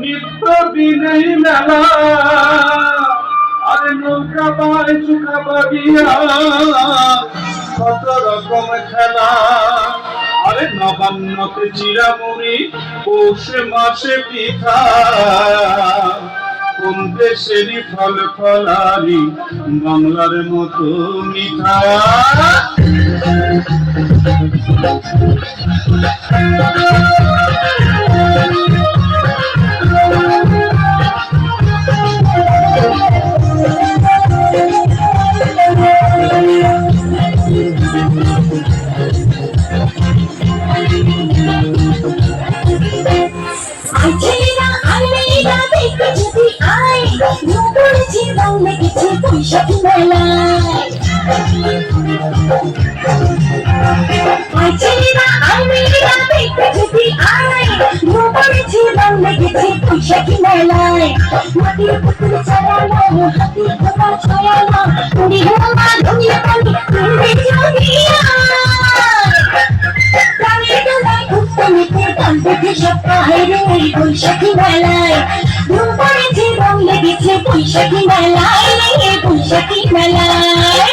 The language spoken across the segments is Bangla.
নিত্য দিনেই মেলা, আরে নৌকা পায় চুকা বাগিয়া কত রকম খেলা। আরে নবান্নতে চিরামুড়ি, পৌষ মাসে পিঠা, কোন দেশেরই ফল ফলারি বাংলার মতো মিঠা। বৈশাখী মেলায় ছেলেরা আর মেয়েরা দেখতে যদি আয়, পড়েছি রং লেগেছে বৈশাখী মেলায়। মাটির পুতুল ছাড়ানো, হাতি ঘোড়া ছড়ানো, পুরি হোমা ধনিয়া পানি বৈশাখী মেলায় ধুম পড়েছে রং লেগেছে বৈশাখী মেলায়, বৈশাখী মেলায়।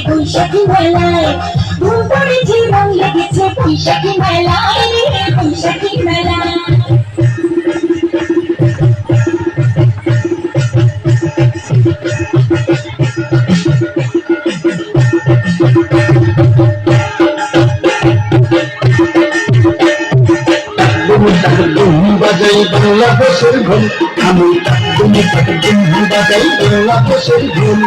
বৈশাখী মেলায় ধুম পড়েছে রং লেগেছে বৈশাখী মেলায়, বৈশাখী মেলায়। বাজাই বাংলাদেশের ঘুম, আমি তুমি বাজাই বাংলাদেশের ঘুম।